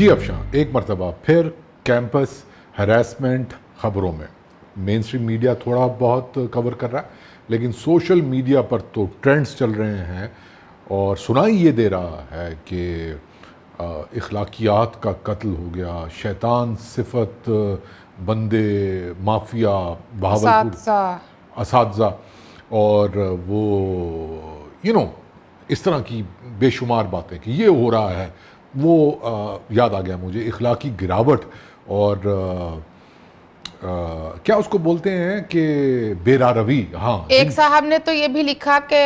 جی افشاں، ایک مرتبہ پھر کیمپس ہراسمنٹ خبروں میں مین اسٹریم میڈیا تھوڑا بہت کور کر رہا ہے، لیکن سوشل میڈیا پر تو ٹرینڈز چل رہے ہیں اور سنائی یہ دے رہا ہے کہ اخلاقیات کا قتل ہو گیا، شیطان صفت بندے مافیا بہاولپور اساتذہ، اور وہ اس طرح کی بے شمار باتیں کہ یہ ہو رہا ہے، وہ یاد آ گیا مجھے اخلاقی گراوٹ اور کیا اس کو بولتے ہیں کہ بے راروی. ہاں، ایک صاحب نے تو یہ بھی لکھا کہ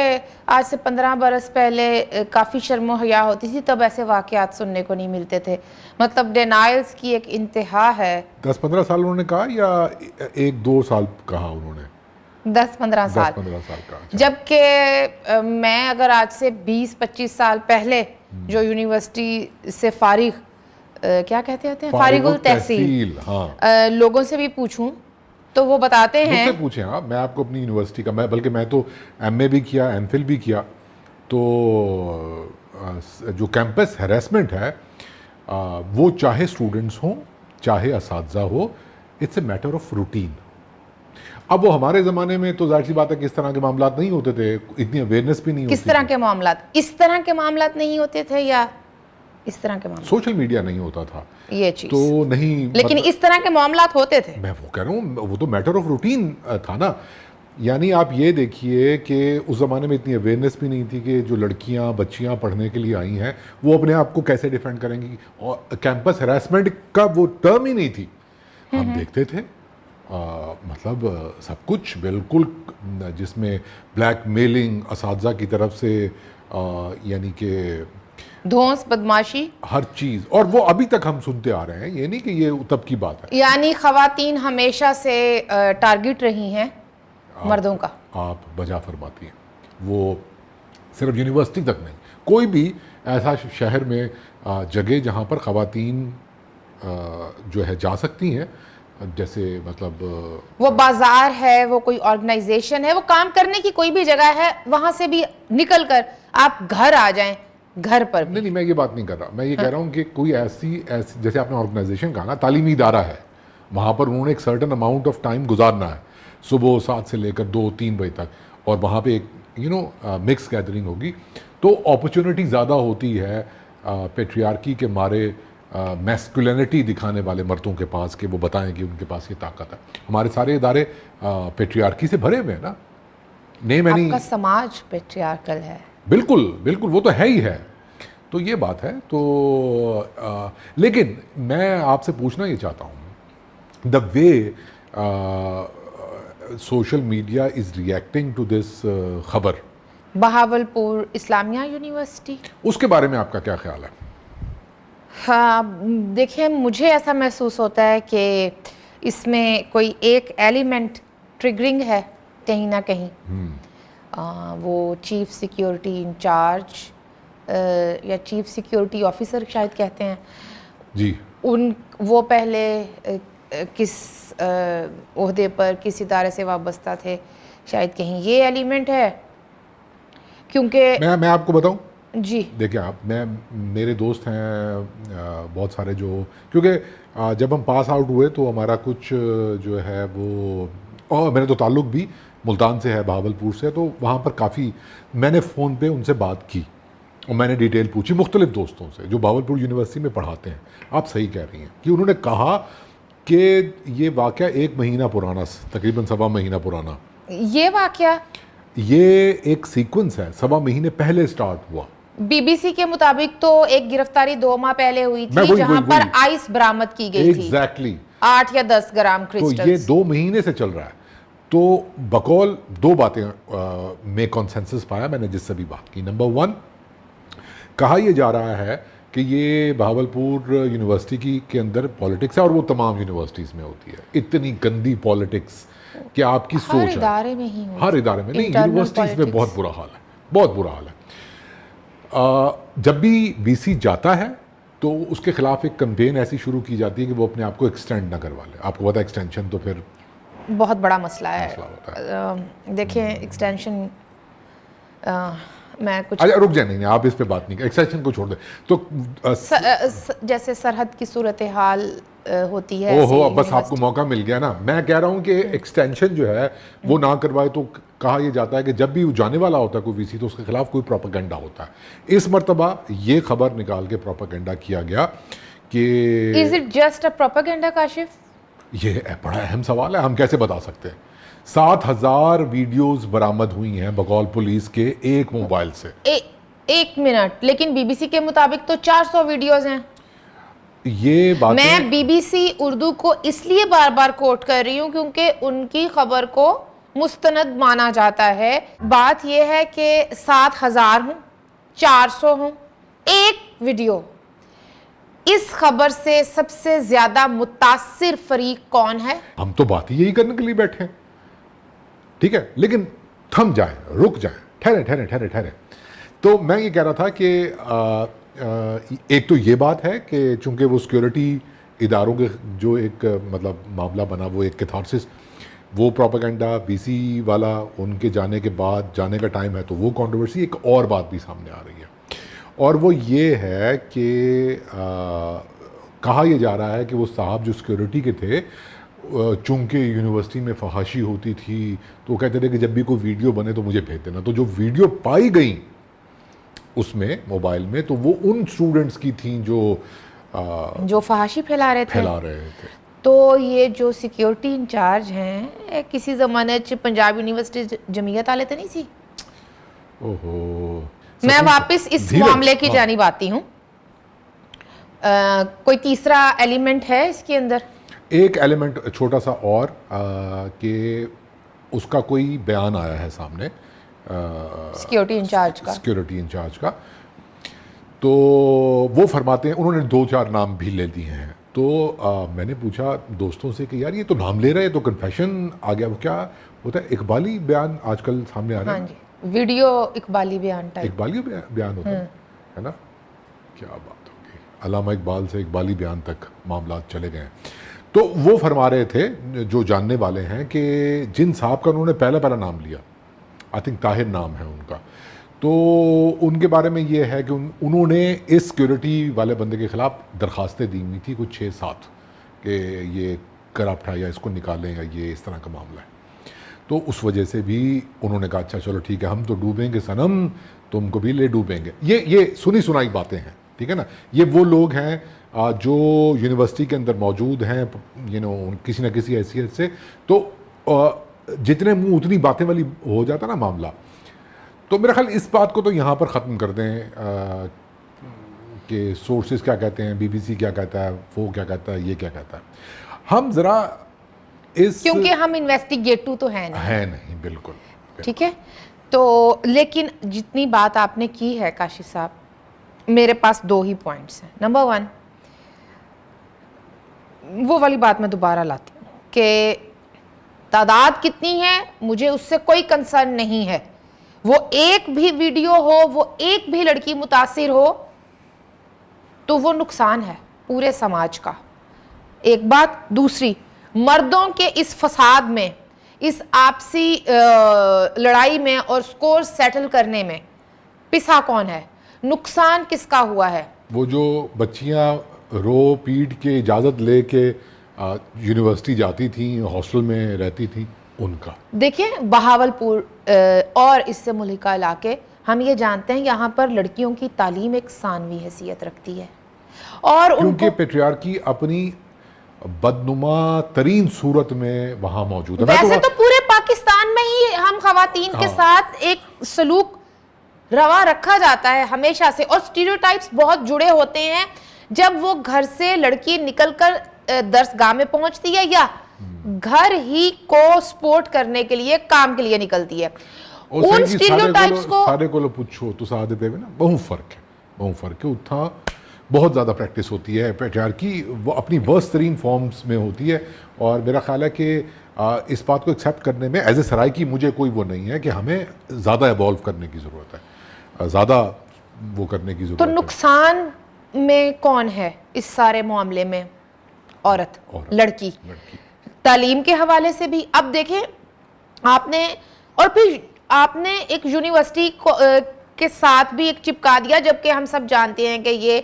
آج سے 15 برس پہلے کافی شرم و حیا ہوتی تھی، تب ایسے واقعات سننے کو نہیں ملتے تھے. مطلب ڈینائلز کی ایک انتہا ہے. 10-15 سال انہوں نے کہا یا 1-2 سال کہا انہوں نے؟ 10-15 سال. 10-15 سال کہا. جبکہ میں اگر آج سے 20-25 سال پہلے جو یونیورسٹی سے فارغ کیا کہتے ہوتے ہیں، فارغ التحصیل لوگوں سے بھی پوچھوں تو وہ بتاتے ہیں. مجھ سے پوچھیں. ہاں، میں آپ کو اپنی یونیورسٹی کا، بلکہ میں تو ایم اے بھی کیا، ایم فل بھی کیا، تو جو کیمپس ہیراسمنٹ ہے وہ چاہے اسٹوڈنٹس ہوں چاہے اساتذہ ہو، it's a matter of routine. اب وہ ہمارے زمانے میں تو ظاہر سی بات ہے کہ اس طرح کے معاملات نہیں ہوتے تھے، اتنی اویئرنیس بھی نہیں ہوتی. کس طرح کے معاملات؟ اس طرح کے معاملات نہیں ہوتے تھے یا اس طرح کے معاملات؟ سوشل میڈیا نہیں ہوتا تھا یہ چیز تو نہیں، لیکن اس طرح کے معاملات ہوتے تھے. میں وہ کہہ رہا ہوں، وہ تو میٹر آف روٹین تھا نا. یعنی آپ یہ دیکھیے کہ اس زمانے میں اتنی اویئرنیس بھی نہیں تھی کہ جو لڑکیاں بچیاں پڑھنے کے لیے آئی ہیں وہ اپنے آپ کو کیسے ڈیفینڈ کریں گی، اور کیمپس ہراسمنٹ کا وہ ٹرم ہی نہیں تھی. ہم دیکھتے تھے مطلب سب کچھ بالکل، جس میں بلیک میلنگ اساتذہ کی طرف سے، یعنی کہ دھونس، بدماشی، ہر چیز. اور وہ ابھی تک ہم سنتے آ رہے ہیں، یہ نہیں کہ یہ تب کی بات ہے. یعنی خواتین ہمیشہ سے ٹارگٹ رہی ہیں مردوں کا. آپ بجا فرماتی ہیں. وہ صرف یونیورسٹی تک نہیں، کوئی بھی ایسا شہر میں جگہ جہاں پر خواتین جو ہے جا سکتی ہیں، جیسے مطلب وہ بازار ہے، وہ کوئی آرگنائزیشن ہے، وہ کام کرنے کی کوئی بھی جگہ ہے، وہاں سے بھی نکل کر آپ گھر آ جائیں، گھر پر بھی. نہیں، میں یہ بات نہیں کر رہا. میں یہ کہہ رہا ہوں کہ کوئی ایسی جیسے آپ نے آرگنائزیشن کہا نا، تعلیمی ادارہ ہے، وہاں پر انہوں نے ایک سرٹن اماؤنٹ آف ٹائم گزارنا ہے، صبح 7 سے لے کر 2-3 بجے تک، اور وہاں پہ ایک مکس گیدرنگ ہوگی، تو اپرچونٹی زیادہ ہوتی ہے پیٹریارکی کے مارے میسکولینٹی دکھانے والے مردوں کے پاس کہ وہ بتائیں کہ ان کے پاس یہ طاقت ہے. ہمارے سارے ادارے پیٹریارکی سے بھرے ہوئے ہیں نا. آپ کا سماج پیٹریارکل ہے. بالکل بالکل، وہ تو ہے ہی ہے. تو یہ بات ہے. تو لیکن میں آپ سے پوچھنا یہ چاہتا ہوں، the way social media is reacting to this خبر، بہاولپور اسلامیہ یونیورسٹی، اس کے بارے میں آپ کا کیا خیال ہے؟ ہاں دیکھیں، مجھے ایسا محسوس ہوتا ہے کہ اس میں کوئی ایک ایلیمنٹ ٹریگرنگ ہے کہیں نہ کہیں. وہ چیف سیکیورٹی انچارج یا چیف سیکیورٹی آفیسر شاید کہتے ہیں جی، وہ پہلے کس عہدے پر کس ادارے سے وابستہ تھے، شاید کہیں یہ ایلیمنٹ ہے. کیونکہ میں آپ کو بتاؤں، جی دیکھیں آپ، میرے دوست ہیں بہت سارے، جو کیونکہ جب ہم پاس آؤٹ ہوئے تو ہمارا کچھ جو ہے وہ، اور میرا تو تعلق بھی ملتان سے ہے، بہاولپور سے، تو وہاں پر کافی میں نے فون پہ ان سے بات کی اور میں نے ڈیٹیل پوچھی مختلف دوستوں سے جو بہاولپور یونیورسٹی میں پڑھاتے ہیں. آپ صحیح کہہ رہی ہیں کہ انہوں نے کہا کہ یہ واقعہ 1 مہینہ پرانا، تقریباً 1.25 مہینہ پرانا. یہ واقعہ، یہ ایک سیکوینس ہے، 1.25 مہینے پہلے سٹارٹ ہوا. بی بی سی کے مطابق تو ایک گرفتاری 2 ماہ پہلے ہوئی تھی جہاں پر آئس برآمد کی گئی تھی، ایگزیکٹلی 8 یا 10 گرام کرسٹلز. تو یہ 2 مہینے سے چل رہا ہے. تو بقول 2 باتیں میں کنسنسس پایا میں نے جس سے بھی بات کی. نمبر 1، کہا یہ جا رہا ہے کہ یہ بہاولپور یونیورسٹی کے اندر پالیٹکس ہے، اور وہ تمام یونیورسٹیز میں ہوتی ہے. اتنی گندی پالیٹکس کہ آپ کی سوچ ہے، ہر ادارے میں ہی ہوتی ہے. ہر ادارے میں نہیں، یونیورسٹیز میں بہت برا حال ہے، بہت برا حال ہے. جب بھی وی سی جاتا ہے تو اس کے خلاف ایک کمپین ایسی شروع کی جاتی ہے کہ وہ اپنے آپ کو ایکسٹینڈ نہ کروا لے. آپ کو پتا ہے ایکسٹینشن تو پھر بہت بڑا مسئلہ ہے. دیکھیں ایکسٹینشن میں کچھ اچھا رک جائیں, نہیں آپ اس پہ بات نہیں کریں, ایکسٹینشن کو چھوڑ دیں. تو جیسے سرحد کی صورتحال ہوتی ہے, اوہو بس آپ کو موقع مل گیا نا. میں کہہ رہا ہوں کہ ایکسٹینشن جو ہے وہ نہ کروائے تو کہا یہ جاتا ہے کہ جب بھی جانے والا ہوتا ہے کوئی وی سی تو اس کے خلاف کوئی پروپیگنڈا ہوتا ہے. اس مرتبہ یہ خبر نکال کے پروپیگنڈا کیا گیا کہ is it just a propaganda Kashif? یہ بڑا اہم سوال ہے, ہم کیسے بتا سکتے ہیں. 7,000 ویڈیوز برآمد ہوئی ہیں بقول پولیس کے ایک موبائل سے. ایک منٹ, لیکن بی بی سی کے مطابق تو 400 ویڈیوز ہیں. یہ بات میں بی بی سی اردو کو اس لیے بار بار کوٹ کر رہی ہوں کیونکہ ان کی خبر کو مستند مانا جاتا ہے. بات یہ ہے کہ 7,000 ہوں, 400 ہوں, ایک ویڈیو. اس خبر سے سب سے زیادہ متاثر فریق کون ہے؟ ہم تو بات ہی یہی کرنے کے لیے بیٹھے ہیں, ٹھیک ہے, لیکن تھم جائیں, رک جائیں, ٹھہرے. تو میں یہ کہہ رہا تھا کہ ایک تو یہ بات ہے کہ چونکہ وہ سیکیورٹی اداروں کے جو ایک مطلب معاملہ بنا وہ ایک کیتھارسس, وہ پروپیگنڈا بی سی والا ان کے جانے کے بعد جانے کا ٹائم ہے تو وہ کنٹروورسی. ایک اور بات بھی سامنے آ رہی ہے اور وہ یہ ہے کہ کہا یہ جا رہا ہے کہ وہ صاحب جو سیکیورٹی کے تھے چونکہ یونیورسٹی میں فحاشی ہوتی تھی تو وہ کہتے تھے کہ جب بھی کوئی ویڈیو بنے تو مجھے بھیج دینا. تو جو ویڈیو پائی گئیں اس میں موبائل میں تو وہ ان اسٹوڈنٹس کی تھیں جو فحاشی پھیلا رہے تھے. تو یہ جو سیکیورٹی انچارج ہیں کسی زمانے پنجاب یونیورسٹی جمعیت والے تو نہیں سی؟ اوہو, میں واپس اس معاملے کی جانب آتی ہوں. کوئی تیسرا ایلیمنٹ ہے اس کے اندر؟ ایک ایلیمنٹ چھوٹا سا اور کہ اس کا کوئی بیان آیا ہے سامنے سیکیورٹی انچارج کا. تو وہ فرماتے ہیں, انہوں نے 2-4 نام بھی لے دیے ہیں. تو میں نے پوچھا دوستوں سے کہ یار یہ تو نام لے رہے تو کنفیشن آ گیا, وہ کیا ہوتا ہے؟ اقبالی بیان آج کل سامنے آ رہا ہے. ہاں جی, ویڈیو اقبالی بیان ٹائپ. اقبالی بیان ہوتا ہے نا, کیا بات ہوگی. علامہ اقبال سے اقبالی بیان تک معاملات چلے گئے ہیں. تو وہ فرما رہے تھے جو جاننے والے ہیں کہ جن صاحب کا انہوں نے پہلا نام لیا, آئی تھنک طاہر نام ہے ان کا, تو ان کے بارے میں یہ ہے کہ انہوں نے اس سیکیورٹی والے بندے کے خلاف درخواستیں دی ہوئی تھی کچھ 6-7 کہ یہ کرپٹ ہے یا اس کو نکالیں یا یہ اس طرح کا معاملہ ہے. تو اس وجہ سے بھی انہوں نے کہا اچھا چلو ٹھیک ہے ہم تو ڈوبیں گے صنم, تم کو بھی لے ڈوبیں گے. یہ سنی سنائی باتیں ہیں, ٹھیک ہے نا. یہ وہ لوگ ہیں جو یونیورسٹی کے اندر موجود ہیں کسی نہ کسی حیثیت سے. تو جتنے منہ اتنی باتیں والی ہو جاتا نا معاملہ. تو میرا خیال اس بات کو تو یہاں پر ختم کر دیں کہ سورسز کیا کہتے ہیں, بی بی سی کیا کہتا ہے, وہ کیا کہتا ہے, یہ کیا کہتا ہے. ہم ذرا اس کیونکہ ہم انویسٹیگیٹو تو ہیں نہیں بالکل ٹھیک ہے. تو لیکن جتنی بات آپ نے کی ہے کاشف صاحب, میرے پاس 2 ہی پوائنٹس ہیں. نمبر 1 وہ والی بات میں دوبارہ لاتی ہوں کہ تعداد کتنی ہے مجھے اس سے کوئی کنسرن نہیں ہے. وہ ایک بھی ویڈیو ہو, وہ ایک بھی لڑکی متاثر ہو تو وہ نقصان ہے پورے سماج کا. ایک بات. دوسری, مردوں کے اس فساد میں, اس آپسی لڑائی میں اور سکور سیٹل کرنے میں پسا کون ہے؟ نقصان کس کا ہوا ہے؟ وہ جو بچیاں رو پیٹ کے اجازت لے کے یونیورسٹی جاتی تھیں, ہاسٹل میں رہتی تھیں, ان کا. دیکھیں بہاولپور اور اس سے ملحقہ علاقے, ہم یہ جانتے ہیں یہاں پر لڑکیوں کی تعلیم ایک ثانوی حیثیت رکھتی ہے اور کیونکہ پیٹریارکی اپنی بدنما ترین صورت میں وہاں موجود ہے. ویسے تو پورے پاکستان میں ہی ہم خواتین کے ساتھ ایک سلوک روا رکھا جاتا ہے ہمیشہ سے, اور سٹیریوٹائپس بہت جڑے ہوتے ہیں. جب وہ گھر سے لڑکی نکل کر درسگاہ میں پہنچتی ہے یا گھر ہی کو سپورٹ کرنے کے لیے کام کے لیے نکلتی ہے, ان سٹیریوٹائپس کو سارے کو پوچھو تو سادے پہ نا بہت فرق ہے. اتنا بہت زیادہ پریکٹس ہوتی ہے پیٹریارکی, وہ اپنی ورسٹ ترین فارمز میں ہوتی ہے. اور میرا خیال ہے کہ اس بات کو ایکسیپٹ کرنے میں ایز اے سرائکی مجھے کوئی وہ نہیں ہے کہ ہمیں زیادہ ایوالو کرنے کی ضرورت ہے, زیادہ وہ کرنے کی ضرورت ہے. تو نقصان میں کون ہے اس سارے معاملے میں؟ عورت, لڑکی. تعلیم کے حوالے سے بھی اب دیکھیں آپ نے, اور پھر آپ نے ایک یونیورسٹی کے ساتھ بھی ایک چپکا دیا, جبکہ ہم سب جانتے ہیں کہ یہ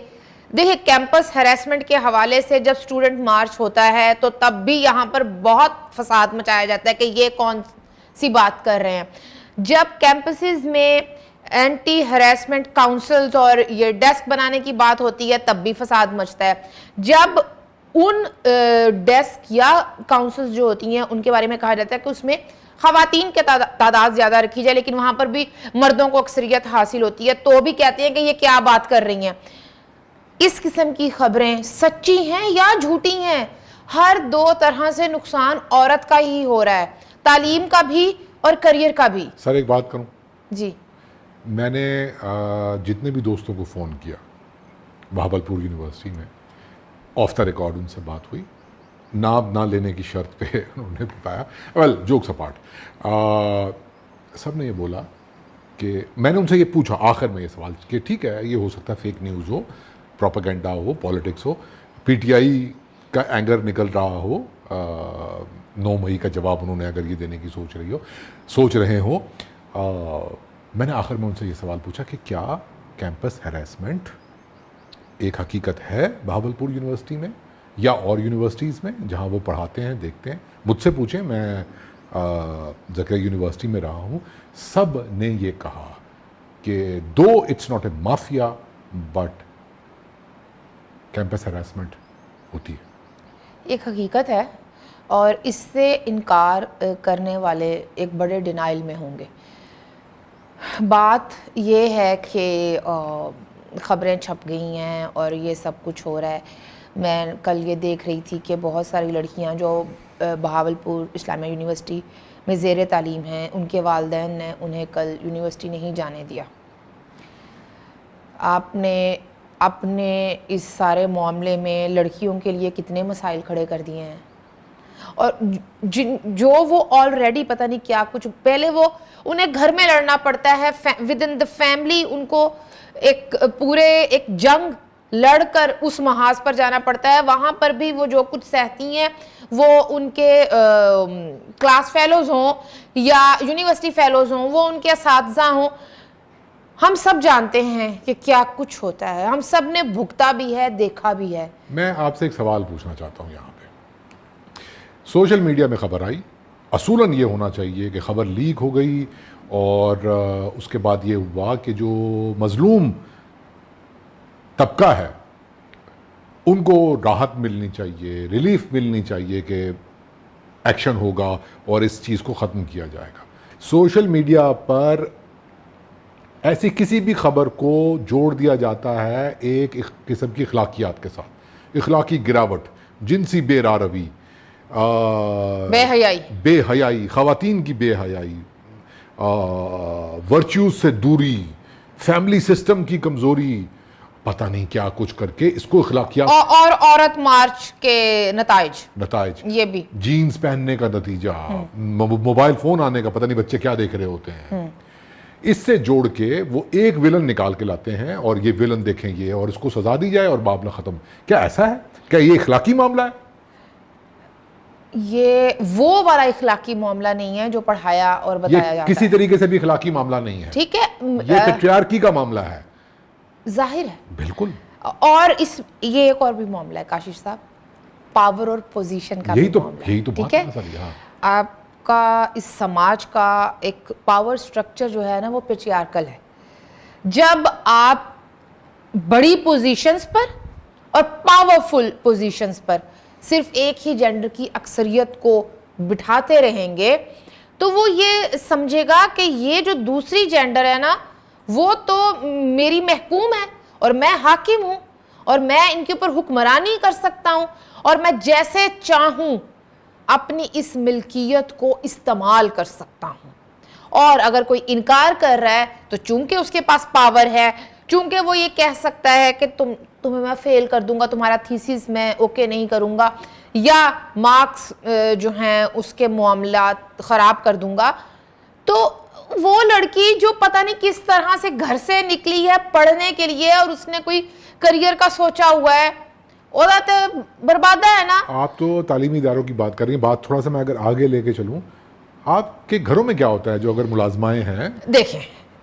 دیکھیں کیمپس ہیراسمنٹ کے حوالے سے جب اسٹوڈنٹ مارچ ہوتا ہے تو تب بھی یہاں پر بہت فساد مچایا جاتا ہے کہ یہ کون سی بات کر رہے ہیں. جب کیمپسز میں اینٹی ہیراسمنٹ کاؤنسلز اور یہ ڈیسک بنانے کی بات ہوتی ہے تب بھی فساد مچتا ہے. جب ان ڈیسک یا کاؤنسلز جو ہوتی ہیں ان کے بارے میں کہا جاتا ہے کہ اس میں خواتین کے تعداد زیادہ رکھی جائے لیکن وہاں پر بھی مردوں کو اکثریت حاصل ہوتی ہے, تو بھی کہتے ہیں کہ یہ کیا بات کر رہی ہیں. اس قسم کی خبریں سچی ہیں یا جھوٹی ہیں, ہر دو طرح سے نقصان عورت کا ہی ہو رہا ہے, تعلیم کا بھی اور کریئر کا بھی. سر ایک بات کروں, جی میں نے جتنے بھی دوستوں کو فون کیا بہاولپور یونیورسٹی میں, آف دا ریکارڈ ان سے بات ہوئی, نام نہ لینے کی شرط پہ انہوں نے بتایا, ویل جوکس اپارٹ, سب نے یہ بولا کہ میں نے ان سے یہ پوچھا آخر میں یہ سوال کہ ٹھیک ہے یہ ہو سکتا ہے fake news who, propaganda who, politics who, P T I کا اینگر نکل رہا ہو, 9 مئی کا جواب انہوں نے اگر یہ دینے کی سوچ رہے ہوں, میں نے آخر میں ان سے یہ سوال پوچھا کہ کیا کیمپس ہیراسمنٹ ایک حقیقت ہے بہاولپور یونیورسٹی میں یا اور یونیورسٹیز میں جہاں وہ پڑھاتے ہیں دیکھتے ہیں. مجھ سے پوچھیں, میں زکریا یونیورسٹی میں رہا ہوں, سب نے یہ کہا کہ دو it's not a mafia but campus harassment ہوتی ہے, ایک حقیقت ہے اور اس سے انکار کرنے والے ایک بڑے ڈینائل میں ہوں گے. بات یہ ہے کہ خبریں چھپ گئی ہیں اور یہ سب کچھ ہو رہا ہے. میں کل یہ دیکھ رہی تھی کہ بہت ساری لڑکیاں جو بہاولپور اسلامیہ یونیورسٹی میں زیر تعلیم ہیں ان کے والدین نے انہیں کل یونیورسٹی نہیں جانے دیا. آپ نے اپنے اس سارے معاملے میں لڑکیوں کے لیے کتنے مسائل کھڑے کر دیے ہیں, اور جو وہ آلریڈی پتہ نہیں کیا کچھ, پہلے وہ انہیں گھر میں لڑنا پڑتا ہے ود ان دا فیملی, ان کو ایک جنگ لڑ کر اس محاذ پر جانا پڑتا ہے. وہاں پر بھی وہ جو کچھ سہتی ہیں وہ ان کے کلاس فیلوز ہوں یا یونیورسٹی فیلوز ہوں, وہ ان کے اساتذہ ہوں, ہم سب جانتے ہیں کہ کیا کچھ ہوتا ہے, ہم سب نے بھگتا بھی ہے, دیکھا بھی ہے. میں آپ سے ایک سوال پوچھنا چاہتا ہوں. یہاں پہ سوشل میڈیا میں خبر آئی, اصولاً یہ ہونا چاہیے کہ خبر لیک ہو گئی اور اس کے بعد یہ ہوا کہ جو مظلوم طبقہ ہے ان کو راحت ملنی چاہیے, ریلیف ملنی چاہیے کہ ایکشن ہوگا اور اس چیز کو ختم کیا جائے گا. سوشل میڈیا پر ایسی کسی بھی خبر کو جوڑ دیا جاتا ہے ایک قسم کی اخلاقیات کے ساتھ, اخلاقی گراوٹ, جنسی بے راروی, بے حیائی, خواتین کی بے حیائی, ورچیوز سے دوری, فیملی سسٹم کی کمزوری, پتہ نہیں کیا کچھ کر کے اس کو اخلاقیات, اور عورت مارچ کے نتائج یہ بھی, جینز پہننے کا نتیجہ, موبائل فون آنے کا, پتہ نہیں بچے کیا دیکھ رہے ہوتے ہیں, اس سے جوڑ کے وہ ایک ویلن نکال کے لاتے ہیں اور یہ ویلن دیکھیں یہ اور اس کو سزا دی جائے اور معاملہ ختم. کیا ایسا ہے؟ کیا یہ اخلاقی معاملہ ہے؟ یہ وہ والا اخلاقی معاملہ نہیں ہے جو پڑھایا اور بتایا جاتا ہے. کسی طریقے سے بھی اخلاقی معاملہ نہیں ہے. ٹھیک ہے, یہ پیٹریارکی کا معاملہ ہے. ظاہر ہے بالکل. اور یہ ایک اور بھی معاملہ ہے کاشف صاحب, پاور اور پوزیشن کا بھی معاملہ ہے. یہی تو ٹھیک ہے, آپ کا اس سماج کا ایک پاور سٹرکچر جو ہے نا وہ پیٹریارکل ہے. جب آپ بڑی پوزیشنز پر اور پاورفل پوزیشنز پر صرف ایک ہی جینڈر کی اکثریت کو بٹھاتے رہیں گے تو وہ یہ سمجھے گا کہ یہ جو دوسری جینڈر ہے نا وہ تو میری محکوم ہے اور میں حاکم ہوں اور میں ان کے اوپر حکمرانی کر سکتا ہوں اور میں جیسے چاہوں اپنی اس ملکیت کو استعمال کر سکتا ہوں. اور اگر کوئی انکار کر رہا ہے تو چونکہ اس کے پاس پاور ہے, چونکہ وہ یہ کہہ سکتا ہے کہ تمہیں میں فیل کر دوں گا, تمہارا تھیسس میں اوکے نہیں کروں گا یا مارکس جو ہیں اس کے معاملات خراب کر دوں گا, تو وہ لڑکی جو پتہ نہیں کس طرح سے گھر سے نکلی ہے پڑھنے کے لیے اور اس نے کوئی کریئر کا سوچا ہوا ہے, وہ تو بربادہ ہے نا. آپ تو تعلیمی اداروں کی بات کر رہی ہیں, بات تھوڑا سا میں اگر آگے لے کے چلوں, آپ کے گھروں میں کیا ہوتا ہے جو اگر ملازمائیں ہیں؟ دیکھیں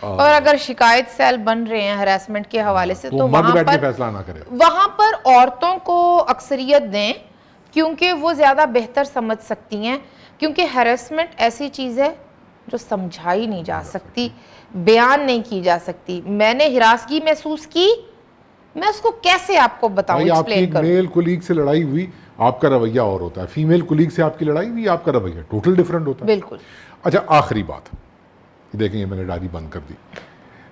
اور اگر شکایت سیل بن رہے ہیں ہراسمنٹ کے حوالے سے تو مرد وہاں بیٹھ کے پر فیصلہ نہ کرے. وہاں پر عورتوں کو اکثریت دیں کیونکہ وہ زیادہ بہتر سمجھ سکتی ہیں, کیونکہ ہراسمنٹ ایسی چیز ہے جو سمجھائی نہیں جا سکتی, بیان نہیں کی جا سکتی. میں نے ہراسگی محسوس کی, میں اس کو کیسے آپ کو بتاؤں, آپ کی ایکسپلین ایک کروں. میل کولیگ سے لڑائی ہوئی, آپ کا رویہ اور ہوتا ہے. فیمیل کولیگ سے آپ کی لڑائی ہوئی, آپ کا رویہ ٹوٹل ڈیفرنٹ ہوتا ہے. بالکل. اچھا آخری بات دیکھیں, یہ میں نے ڈائری بند کر دی.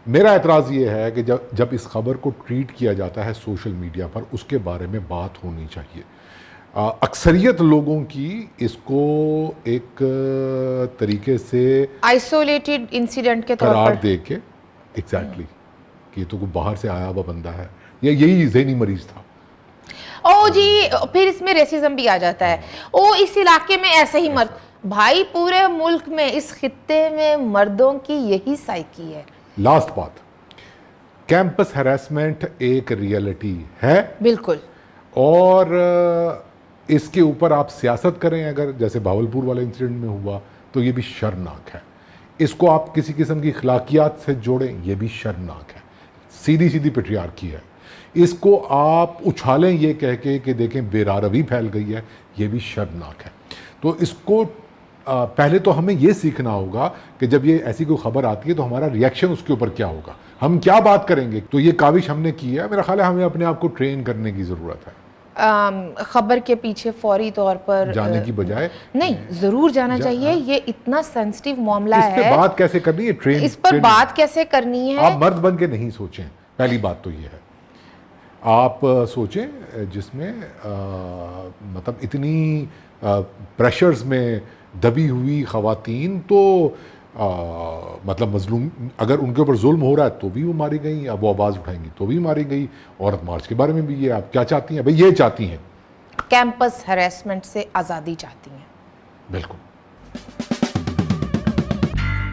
میرا اعتراض یہ ہے کہ جب اس خبر کو ٹریٹ کیا جاتا ہے سوشل میڈیا پر, اس کے بارے میں بات ہونی چاہیے. اکثریت لوگوں کی اس کو ایک طریقے سے آئسولیٹڈ انسیڈنٹ کے طور قرار پر دے کے ایگزیکٹلی کہ یہ تو کوئی باہر سے آیا ہوا بندہ ہے, یہی ذہنی مریض تھا. او جی, پھر اس میں ریسزم بھی آ جاتا ہے. او اس علاقے میں ایسے ہی مرد, بھائی پورے ملک میں اس خطے میں مردوں کی یہی سائیکی ہے. لاسٹ بات, کیمپس ہراسمنٹ ایک ریئلٹی ہے, بالکل, اور اس کے اوپر آپ سیاست کریں اگر, جیسے بھاولپور والے انسیڈنٹ میں ہوا, تو یہ بھی شرمناک ہے. اس کو آپ کسی قسم کی اخلاقیات سے جوڑیں, یہ بھی شرمناک ہے. سیدھی پیٹریارکی ہے. اس کو آپ اچھالیں یہ کہہ کے کہ دیکھیں بے-راروی پھیل گئی ہے, یہ بھی شرمناک ہے. تو اس کو پہلے تو ہمیں یہ سیکھنا ہوگا کہ جب یہ ایسی کوئی خبر آتی ہے تو ہمارا ریئیکشن اس کے اوپر کیا ہوگا, ہم کیا بات کریں گے. تو یہ کاوش ہم نے کی ہے. میرا خیال ہے ہمیں اپنے آپ کو ٹرین کرنے کی ضرورت ہے. خبر کے پیچھے فوری طور پر جانے کی بجائے نہیں, ضرور جانا چاہیے. یہ اتنا سینسٹیو معاملہ اس پہ ہے, بات کیسے کرنی ہے, ٹرین اس پر بات کیسے کرنی ہے. آپ مرد بن کے نہیں سوچیں, پہلی بات تو یہ ہے. آپ سوچیں جس میں مطلب اتنی پریشرز میں دبی ہوئی خواتین, تو مطلب مظلوم, اگر ان کے اوپر ظلم ہو رہا ہے تو بھی وہ ماری گئی, اب وہ آواز اٹھائیں گی تو بھی ماری گئی. عورت مارچ کے بارے میں بھی یہ آپ کیا چاہتی ہیں؟ بھئی یہ چاہتی ہیں کیمپس ہراسمنٹ سے آزادی چاہتی ہیں. بالکل.